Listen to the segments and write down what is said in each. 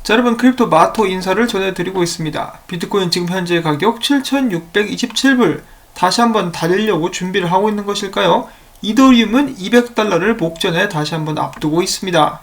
자, 여러분, 크립토 마토 인사를 전해드리고 있습니다. 비트코인 지금 현재 가격 7,627불, 다시 한번 달리려고 준비를 하고 있는 것일까요? 이더리움은 200달러를 목전에 다시 한번 앞두고 있습니다.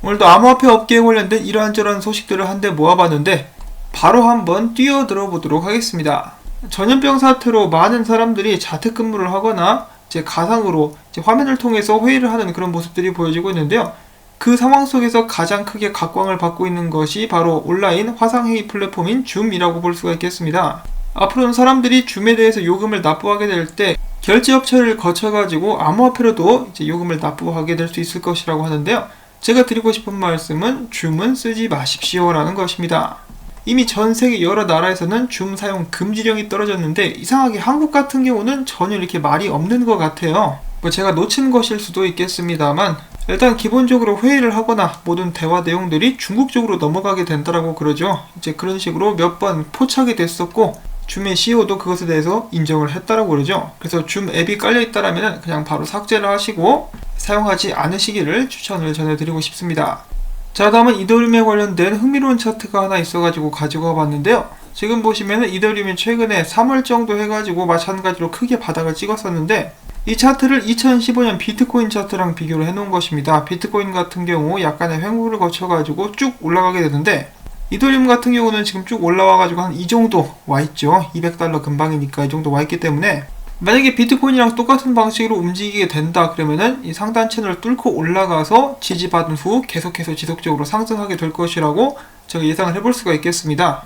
오늘도 암호화폐 업계에 관련된 이러한저러한 소식들을 한데 모아봤는데 바로 한번 뛰어들어 보도록 하겠습니다. 전염병 사태로 많은 사람들이 자택근무를 하거나 가상으로 화면을 통해서 회의를 하는 그런 모습들이 보여지고 있는데요. 그 상황 속에서 가장 크게 각광을 받고 있는 것이 바로 온라인 화상회의 플랫폼인 줌이라고 볼 수가 있겠습니다. 앞으로는 사람들이 줌에 대해서 요금을 납부하게 될 때 결제업체를 거쳐가지고 암호화폐로도 요금을 납부하게 될 수 있을 것이라고 하는데요. 제가 드리고 싶은 말씀은 줌은 쓰지 마십시오 라는 것입니다. 이미 전 세계 여러 나라에서는 줌 사용 금지령이 떨어졌는데 이상하게 한국 같은 경우는 전혀 이렇게 말이 없는 것 같아요. 제가 놓친 것일 수도 있겠습니다만 일단 기본적으로 회의를 하거나 모든 대화 내용들이 중국 쪽으로 넘어가게 된다라고 그러죠. 그런 식으로 몇 번 포착이 됐었고 줌의 CEO도 그것에 대해서 인정을 했다라고 그러죠. 그래서 줌 앱이 깔려있다라면 그냥 바로 삭제를 하시고 사용하지 않으시기를 추천을 전해드리고 싶습니다. 자, 다음은 이더리움에 관련된 흥미로운 차트가 하나 있어가지고 가지고 와봤는데요. 지금 보시면은 이더리움이 최근에 3월 정도 해가지고 마찬가지로 크게 바닥을 찍었었는데 이 차트를 2015년 비트코인 차트랑 비교를 해놓은 것입니다. 비트코인 같은 경우 약간의 횡보를 거쳐가지고 쭉 올라가게 되는데 이더리움 같은 경우는 지금 쭉 올라와가지고 한 이 정도 와있죠. 200달러 근방이니까 이 정도 와있기 때문에 만약에 비트코인이랑 똑같은 방식으로 움직이게 된다 그러면은 이 상단 채널을 뚫고 올라가서 지지받은 후 계속해서 지속적으로 상승하게 될 것이라고 제가 예상을 해볼 수가 있겠습니다.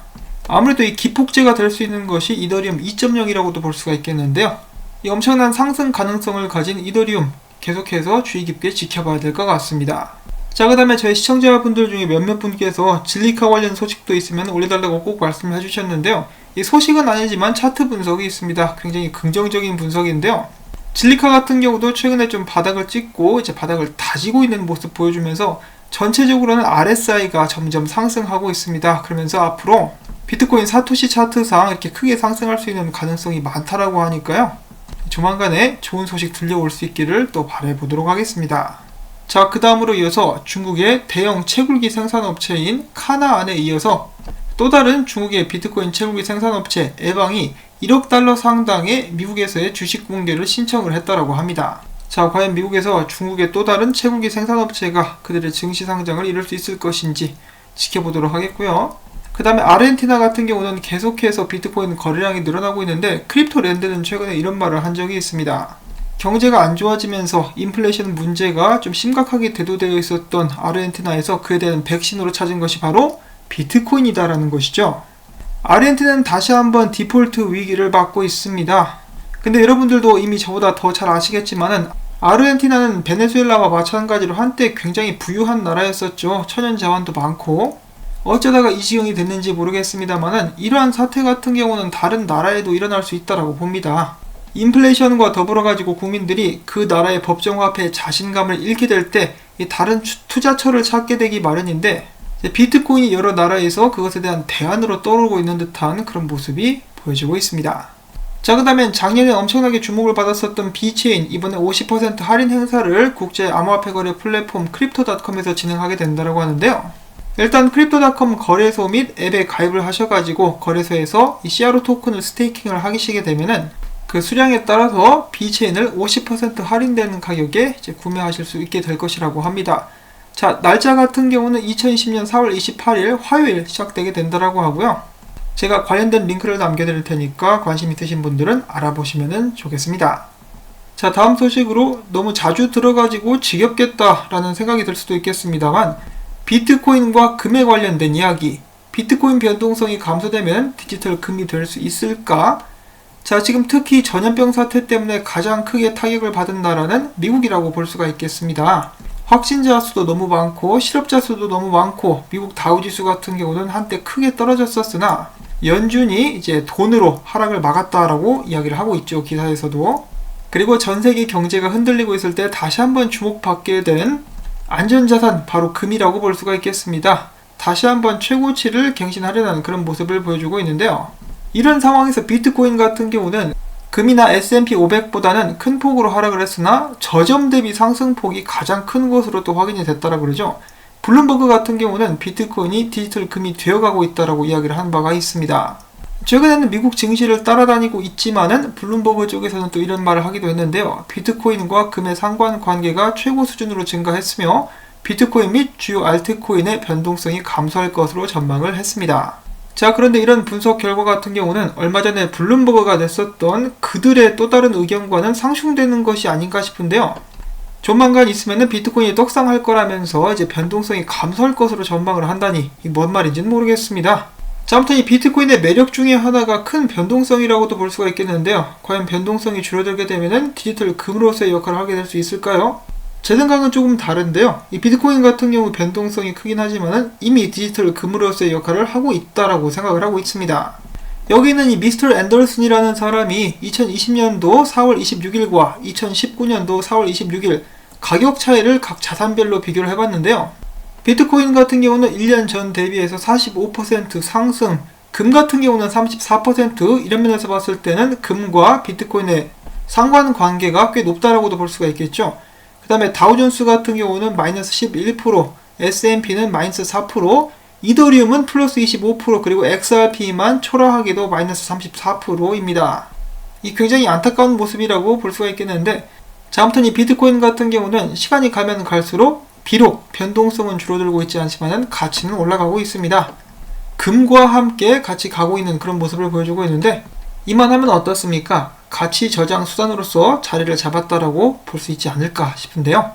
아무래도 이 기폭제가 될 수 있는 것이 이더리움 2.0이라고도 볼 수가 있겠는데요. 이 엄청난 상승 가능성을 가진 이더리움 계속해서 주의 깊게 지켜봐야 될 것 같습니다. 자, 그 다음에 저희 시청자분들 중에 몇몇 분께서 진리카 관련 소식도 있으면 올려달라고 꼭 말씀을 해주셨는데요. 이 소식은 아니지만 차트 분석이 있습니다. 굉장히 긍정적인 분석인데요. 진리카 같은 경우도 최근에 좀 바닥을 찍고 바닥을 다지고 있는 모습 보여주면서 전체적으로는 RSI가 점점 상승하고 있습니다. 그러면서 앞으로 비트코인 사토시 차트상 이렇게 크게 상승할 수 있는 가능성이 많다라고 하니까요. 조만간에 좋은 소식 들려올 수 있기를 또 바라보도록 하겠습니다. 자, 그 다음으로 이어서 중국의 대형 채굴기 생산업체인 카나안에 이어서 또 다른 중국의 비트코인 채굴기 생산업체 에방이 1억 달러 상당의 미국에서의 주식 공개를 신청을 했다라고 합니다. 자, 과연 미국에서 중국의 또 다른 채굴기 생산업체가 그들의 증시 상장을 이룰 수 있을 것인지 지켜보도록 하겠고요. 그 다음에 아르헨티나 같은 경우는 계속해서 비트코인 거래량이 늘어나고 있는데 크립토랜드는 최근에 이런 말을 한 적이 있습니다. 경제가 안 좋아지면서 인플레이션 문제가 좀 심각하게 대두되어 있었던 아르헨티나에서 그에 대한 백신으로 찾은 것이 바로 비트코인이다라는 것이죠. 아르헨티나는 다시 한번 디폴트 위기를 맞고 있습니다. 근데 여러분들도 이미 저보다 더 잘 아시겠지만은 아르헨티나는 베네수엘라와 마찬가지로 한때 굉장히 부유한 나라였었죠. 천연 자원도 많고 어쩌다가 이 지경이 됐는지 모르겠습니다만은 이러한 사태 같은 경우는 다른 나라에도 일어날 수 있다라고 봅니다. 인플레이션과 더불어 가지고 국민들이 그 나라의 법정화폐에 자신감을 잃게 될 때 다른 투자처를 찾게 되기 마련인데 비트코인이 여러 나라에서 그것에 대한 대안으로 떠오르고 있는 듯한 그런 모습이 보여지고 있습니다. 자, 그 다음엔 작년에 엄청나게 주목을 받았었던 비체인 이번에 50% 할인 행사를 국제 암호화폐 거래 플랫폼 크립토닷컴에서 진행하게 된다고 하는데요. 일단 크립토닷컴 거래소 및 앱에 가입을 하셔가지고 거래소에서 이 CRO 토큰을 스테이킹을 하시게 되면은 그 수량에 따라서 비체인을 50% 할인되는 가격에 구매하실 수 있게 될 것이라고 합니다. 자, 날짜 같은 경우는 2020년 4월 28일 화요일 시작되게 된다라고 하고요. 제가 관련된 링크를 남겨드릴 테니까 관심 있으신 분들은 알아보시면 좋겠습니다. 자, 다음 소식으로 너무 자주 들어가지고 지겹겠다라는 생각이 들 수도 있겠습니다만 비트코인과 금에 관련된 이야기, 비트코인 변동성이 감소되면 디지털 금이 될 수 있을까? 자, 지금 특히 전염병 사태 때문에 가장 크게 타격을 받은 나라는 미국이라고 볼 수가 있겠습니다. 확진자 수도 너무 많고 실업자 수도 너무 많고 미국 다우지수 같은 경우는 한때 크게 떨어졌었으나 연준이 돈으로 하락을 막았다라고 이야기를 하고 있죠. 기사에서도. 그리고 전 세계 경제가 흔들리고 있을 때 다시 한번 주목받게 된 안전자산 바로 금이라고 볼 수가 있겠습니다. 다시 한번 최고치를 갱신하려는 그런 모습을 보여주고 있는데요. 이런 상황에서 비트코인 같은 경우는 금이나 S&P 500보다는 큰 폭으로 하락을 했으나 저점 대비 상승폭이 가장 큰 것으로 또 확인이 됐다라고 그러죠. 블룸버그 같은 경우는 비트코인이 디지털 금이 되어가고 있다라고 이야기를 한 바가 있습니다. 최근에는 미국 증시를 따라다니고 있지만은 블룸버그 쪽에서는 또 이런 말을 하기도 했는데요. 비트코인과 금의 상관관계가 최고 수준으로 증가했으며 비트코인 및 주요 알트코인의 변동성이 감소할 것으로 전망을 했습니다. 자, 그런데 이런 분석 결과 같은 경우는 얼마 전에 블룸버그가 냈었던 그들의 또 다른 의견과는 상충되는 것이 아닌가 싶은데요. 조만간 있으면은 비트코인이 떡상할 거라면서 이제 변동성이 감소할 것으로 전망을 한다니 이게 뭔 말인지는 모르겠습니다. 자, 아무튼 이 비트코인의 매력 중에 하나가 큰 변동성이라고도 볼 수가 있겠는데요. 과연 변동성이 줄어들게 되면은 디지털 금으로서의 역할을 하게 될 수 있을까요? 제 생각은 조금 다른데요. 이 비트코인 같은 경우 변동성이 크긴 하지만은 이미 디지털 금으로서의 역할을 하고 있다라고 생각을 하고 있습니다. 여기는 이 미스터 앤더슨이라는 사람이 2020년도 4월 26일과 2019년도 4월 26일 가격 차이를 각 자산별로 비교를 해봤는데요. 비트코인 같은 경우는 1년 전 대비해서 45% 상승, 금 같은 경우는 34%, 이런 면에서 봤을 때는 금과 비트코인의 상관관계가 꽤 높다라고도 볼 수가 있겠죠. 그 다음에 다우존스 같은 경우는 마이너스 11%, S&P는 마이너스 4%, 이더리움은 플러스 25%, 그리고 XRP만 초라하게도 마이너스 34%입니다. 이 굉장히 안타까운 모습이라고 볼 수가 있겠는데, 자, 아무튼 이 비트코인 같은 경우는 시간이 가면 갈수록 비록 변동성은 줄어들고 있지 않지만 가치는 올라가고 있습니다. 금과 함께 같이 가고 있는 그런 모습을 보여주고 있는데, 이만하면 어떻습니까? 가치 저장 수단으로서 자리를 잡았다라고 볼 수 있지 않을까 싶은데요.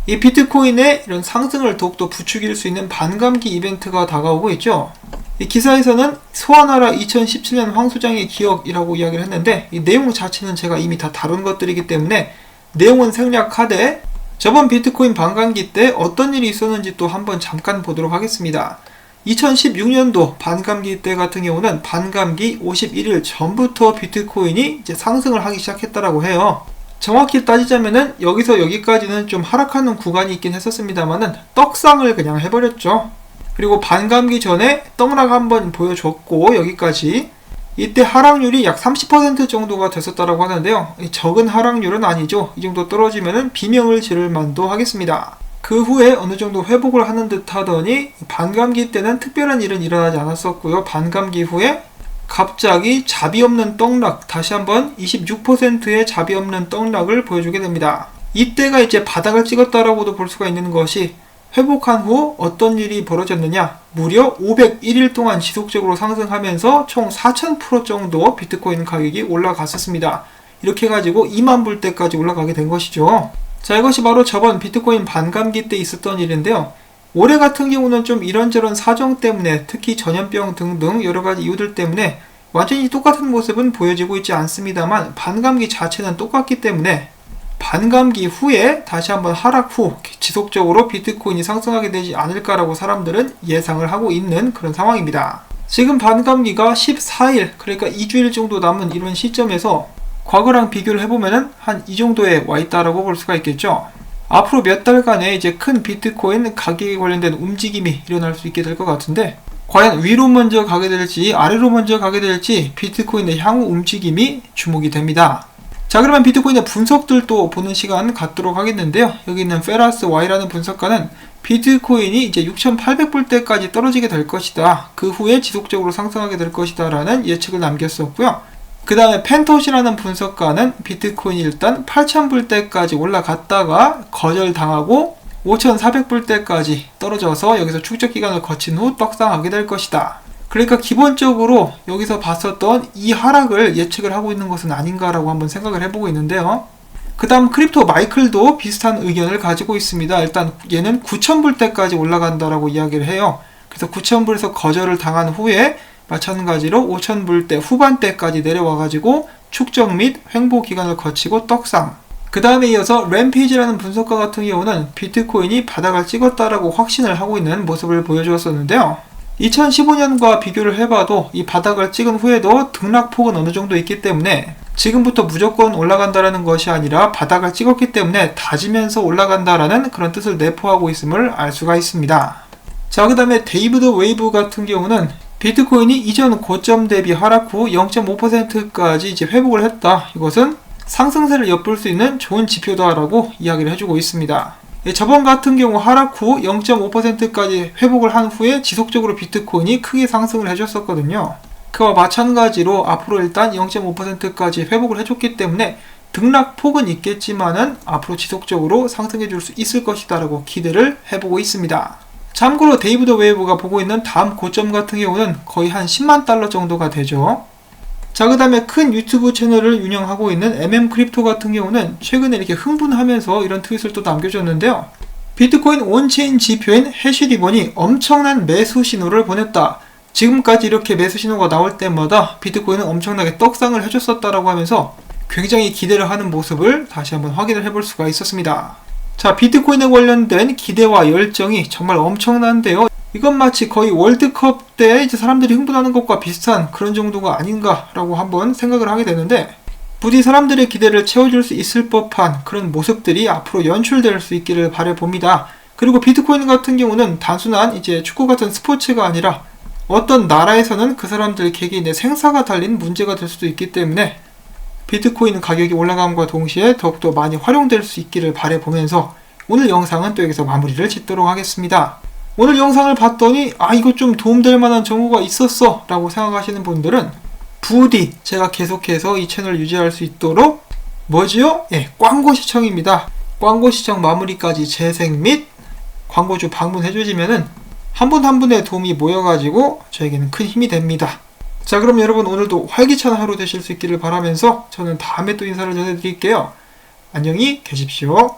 이 비트코인의 이런 상승을 더욱더 부추길 수 있는 반감기 이벤트가 다가오고 있죠. 이 기사에서는 소환하라 2017년 황소장의 기억이라고 이야기를 했는데, 이 내용 자체는 제가 이미 다 다룬 것들이기 때문에 내용은 생략하되 저번 비트코인 반감기 때 어떤 일이 있었는지 또 한번 잠깐 보도록 하겠습니다. 2016년도 반감기 때 같은 경우는 반감기 51일 전부터 비트코인이 이제 상승을 하기 시작했다라고 해요. 정확히 따지자면은 여기서 여기까지는 좀 하락하는 구간이 있긴 했었습니다만은 떡상을 그냥 해버렸죠. 그리고 반감기 전에 떡락 한번 보여줬고 여기까지, 이때 하락률이 약 30% 정도가 됐었다라고 하는데요. 적은 하락률은 아니죠. 이 정도 떨어지면은 비명을 지를 만도 하겠습니다. 그 후에 어느 정도 회복을 하는 듯 하더니 반감기 때는 특별한 일은 일어나지 않았었고요. 반감기 후에 갑자기 자비 없는 떡락, 다시 한번 26%의 자비 없는 떡락을 보여주게 됩니다. 이때가 이제 바닥을 찍었다라고도 볼 수가 있는 것이, 회복한 후 어떤 일이 벌어졌느냐, 무려 501일 동안 지속적으로 상승하면서 총 4000% 정도 비트코인 가격이 올라갔었습니다. 이렇게 해가지고 2만 불대까지 올라가게 된 것이죠. 자, 이것이 바로 저번 비트코인 반감기 때 있었던 일인데요. 올해 같은 경우는 좀 이런저런 사정 때문에, 특히 전염병 등등 여러가지 이유들 때문에 완전히 똑같은 모습은 보여지고 있지 않습니다만, 반감기 자체는 똑같기 때문에 반감기 후에 다시 한번 하락 후 지속적으로 비트코인이 상승하게 되지 않을까라고 사람들은 예상을 하고 있는 그런 상황입니다. 지금 반감기가 14일, 그러니까 2주일 정도 남은 이런 시점에서 과거랑 비교를 해보면은 한 이 정도에 와 있다라고 볼 수가 있겠죠. 앞으로 몇 달간의 이제 큰 비트코인 가격에 관련된 움직임이 일어날 수 있게 될 것 같은데, 과연 위로 먼저 가게 될지 아래로 먼저 가게 될지 비트코인의 향후 움직임이 주목이 됩니다. 자, 그러면 비트코인의 분석들도 보는 시간 갖도록 하겠는데요. 여기 있는 페라스 Y라는 분석가는 비트코인이 이제 6,800불대까지 떨어지게 될 것이다. 그 후에 지속적으로 상승하게 될 것이다 라는 예측을 남겼었고요. 그 다음에 펜토시라는 분석가는 비트코인이 일단 8,000불대까지 올라갔다가 거절당하고 5,400불대까지 떨어져서 여기서 축적 기간을 거친 후 떡상하게 될 것이다. 그러니까 기본적으로 여기서 봤었던 이 하락을 예측을 하고 있는 것은 아닌가라고 한번 생각을 해보고 있는데요. 그 다음 크립토 마이클도 비슷한 의견을 가지고 있습니다. 일단 얘는 9,000불대까지 올라간다라고 이야기를 해요. 그래서 9,000불에서 거절을 당한 후에 마찬가지로 5,000불대 후반대까지 내려와가지고 축적 및 횡보 기간을 거치고 떡상. 그 다음에 이어서 램페이지라는 분석가 같은 경우는 비트코인이 바닥을 찍었다라고 확신을 하고 있는 모습을 보여주었었는데요. 2015년과 비교를 해봐도 이 바닥을 찍은 후에도 등락폭은 어느 정도 있기 때문에 지금부터 무조건 올라간다라는 것이 아니라 바닥을 찍었기 때문에 다지면서 올라간다라는 그런 뜻을 내포하고 있음을 알 수가 있습니다. 자, 그 다음에 데이비드 웨이브 같은 경우는 비트코인이 이전 고점 대비 하락 후 0.5%까지 이제 회복을 했다. 이것은 상승세를 엿볼 수 있는 좋은 지표다라고 이야기를 해주고 있습니다. 저번 같은 경우 하락 후 0.5%까지 회복을 한 후에 지속적으로 비트코인이 크게 상승을 해줬었거든요. 그와 마찬가지로 앞으로 일단 0.5%까지 회복을 해줬기 때문에 등락폭은 있겠지만은 앞으로 지속적으로 상승해 줄 수 있을 것이다 라고 기대를 해보고 있습니다. 참고로 데이브 더 웨이브가 보고 있는 다음 고점 같은 경우는 거의 한 10만 달러 정도가 되죠. 자, 그 다음에 큰 유튜브 채널을 운영하고 있는 MM 크립토 같은 경우는 최근에 이렇게 흥분하면서 이런 트윗을 또 남겨줬는데요. 비트코인 온체인 지표인 해시리본이 엄청난 매수 신호를 보냈다. 지금까지 이렇게 매수 신호가 나올 때마다 비트코인은 엄청나게 떡상을 해줬었다라고 하면서 굉장히 기대를 하는 모습을 다시 한번 확인을 해볼 수가 있었습니다. 자, 비트코인에 관련된 기대와 열정이 정말 엄청난데요. 이건 마치 거의 월드컵 때 이제 사람들이 흥분하는 것과 비슷한 그런 정도가 아닌가라고 한번 생각을 하게 되는데, 부디 사람들의 기대를 채워줄 수 있을 법한 그런 모습들이 앞으로 연출될 수 있기를 바라봅니다. 그리고 비트코인 같은 경우는 단순한 이제 축구 같은 스포츠가 아니라 어떤 나라에서는 그 사람들 개개인의 생사가 달린 문제가 될 수도 있기 때문에 비트코인 가격이 올라감과 동시에 더욱더 많이 활용될 수 있기를 바라보면서 오늘 영상은 또 여기서 마무리를 짓도록 하겠습니다. 오늘 영상을 봤더니 이거 좀 도움될 만한 정보가 있었어 라고 생각하시는 분들은 부디 제가 계속해서 이 채널을 유지할 수 있도록 뭐지요? 광고 시청입니다. 광고 시청 마무리까지 재생 및 광고주 방문해주시면은 한 분 한 분의 도움이 모여가지고 저에게는 큰 힘이 됩니다. 자, 그럼 여러분 오늘도 활기찬 하루 되실 수 있기를 바라면서 저는 다음에 또 인사를 전해드릴게요. 안녕히 계십시오.